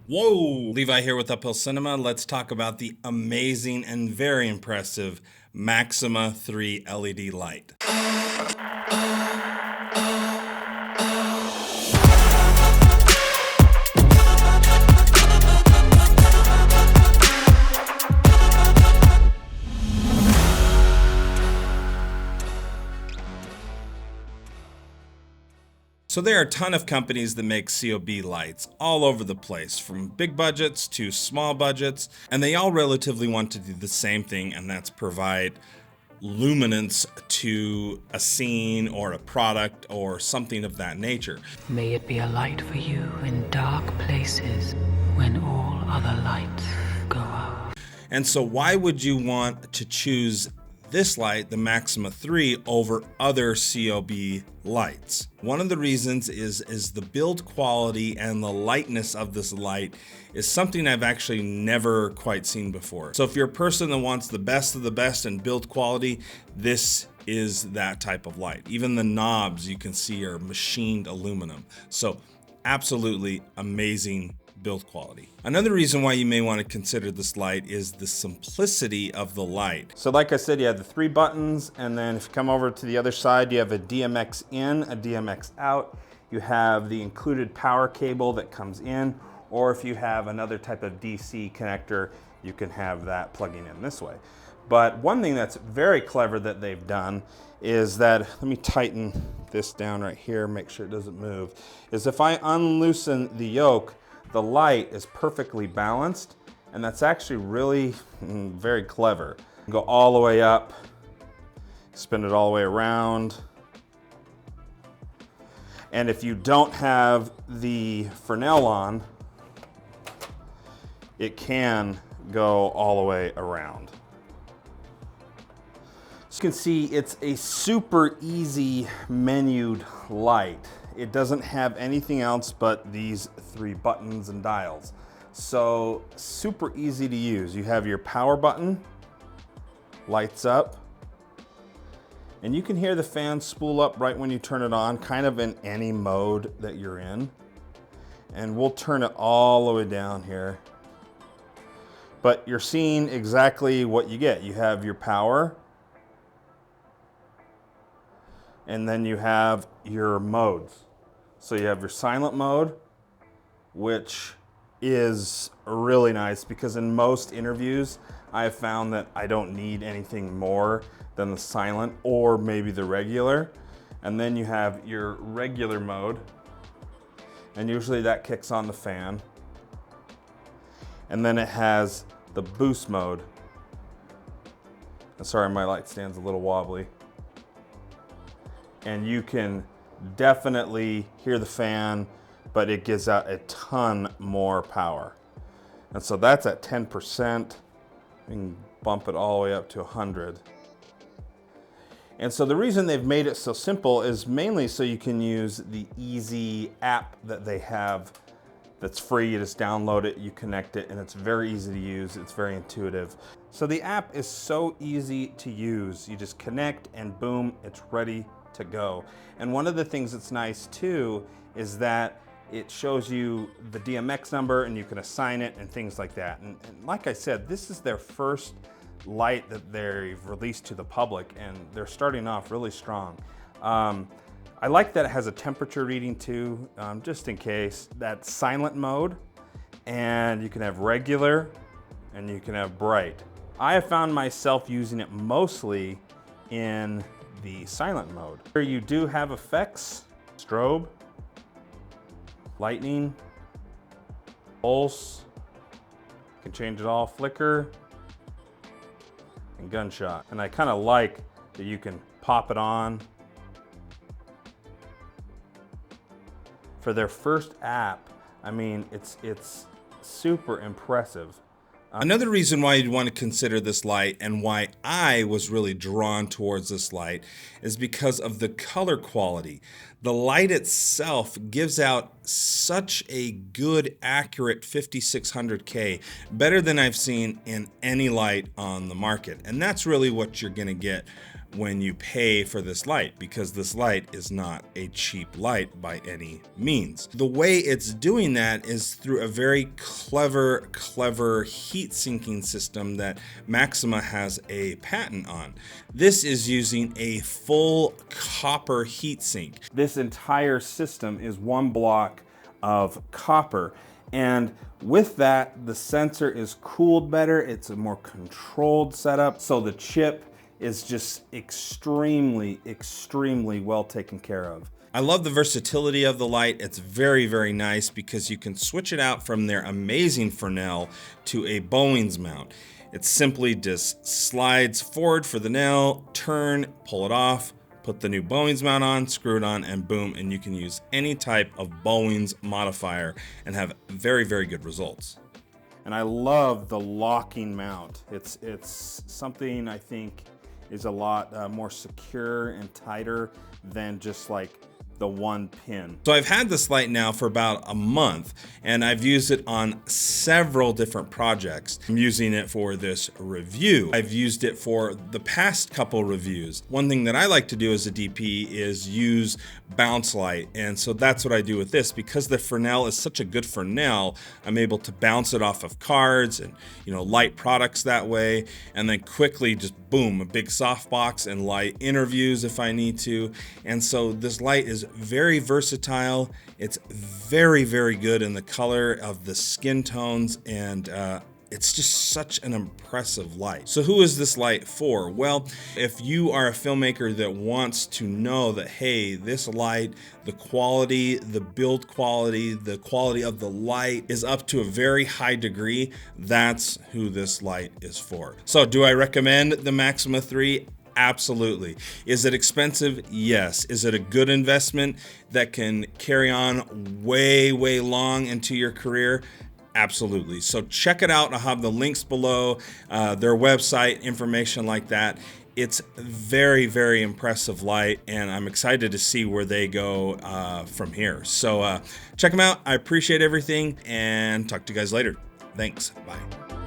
Whoa, Levi here with Uphill Cinema. Let's talk about the amazing and very impressive Maxima 3 LED light. So there are a ton of companies that make COB lights all over the place, from big budgets to small budgets, and they all relatively want to do the same thing, and that's provide luminance to a scene or a product or something of that nature. May it be a light for you in dark places when all other lights go out. And so why would you want to choose this light, the Maxima 3, over other COB lights? One of the reasons is the build quality and the lightness of this light is something I've actually never quite seen before. So if you're a person that wants the best of the best in build quality, this is that type of light. Even the knobs you can see are machined aluminum. So absolutely amazing build quality. Another reason why you may want to consider this light is the simplicity of the light. So like I said, you have the 3 buttons, and then if you come over to the other side, you have a DMX in, a DMX out. You have the included power cable that comes in, or if you have another type of DC connector, you can have that plugging in this way. But one thing that's very clever that they've done is that, let me tighten this down right here, make sure it doesn't move, is if I unloosen the yoke, the light is perfectly balanced, and that's actually really very clever. Go all the way up, spin it all the way around. And if you don't have the Fresnel on, it can go all the way around. So you can see it's a super easy menued light. It doesn't have anything else but these 3 buttons and dials. So super easy to use. You have your power button, lights up, and you can hear the fan spool up right when you turn it on, kind of in any mode that you're in. And we'll turn it all the way down here. But you're seeing exactly what you get. You have your power, and then you have your modes. So you have your silent mode, which is really nice because in most interviews, I have found that I don't need anything more than the silent or maybe the regular. And then you have your regular mode, and usually that kicks on the fan. And then it has the boost mode. Sorry, my light stand's a little wobbly. And you can definitely hear the fan, but it gives out a ton more power. And so that's at 10%. We can bump it all the way up to 100. And so the reason they've made it so simple is mainly so you can use the easy app that they have that's free. You just download it, you connect it, and it's very easy to use. It's very intuitive. So the app is so easy to use. You just connect and boom, it's ready to go. And one of the things that's nice too is that it shows you the DMX number and you can assign it and things like that. And like I said, this is their first light that they've released to the public, and they're starting off really strong. I like that it has a temperature reading too, just in case. That's silent mode, and you can have regular and you can have bright. I have found myself using it mostly in the silent mode. Here you do have effects, strobe, lightning, pulse, you can change it all, flicker, and gunshot. And I kind of like that you can pop it on. For their first app, I mean, it's super impressive. Another reason why you'd want to consider this light and why I was really drawn towards this light is because of the color quality. The light itself gives out such a good, accurate 5600K, better than I've seen in any light on the market. And that's really what you're going to get when you pay for this light, because this light is not a cheap light by any means. The way it's doing that is through a very clever heat sinking system that Maxima has a patent on. This is using a full copper heat sink. This entire system is one block of copper, and with that, the sensor is cooled better. It's a more controlled setup, so the chip is just extremely well taken care of. I love the versatility of the light. It's very nice because you can switch it out from their amazing Fresnel to a Bowens mount. It simply just slides forward for the nail, turn, pull it off, put the new Bowens mount on, screw it on, and boom, and you can use any type of Bowens modifier and have very good results. And I love the locking mount. It's something I think is a lot more secure and tighter than just like the one pin. So I've had this light now for about a month, and I've used it on several different projects. I'm using it for this review. I've used it for the past couple reviews. One thing that I like to do as a DP is use bounce light, and so that's what I do with this. Because the Fresnel is such a good Fresnel, I'm able to bounce it off of cards and light products that way, and then quickly just boom, a big softbox and light interviews if I need to. And so this light is very versatile. It's very good in the color of the skin tones, and it's just such an impressive light. So who is this light for? Well, if you are a filmmaker that wants to know that, hey, this light, the quality, the build quality, the quality of the light is up to a very high degree, that's who this light is for. So do I recommend the Maxima 3? Absolutely. Is it expensive? Yes. Is it a good investment that can carry on way long into your career? Absolutely. So check it out. I'll have the links below, their website, information like that. It's very impressive light, and I'm excited to see where they go from here. So check them out. I appreciate everything, and talk to you guys later. Thanks. Bye.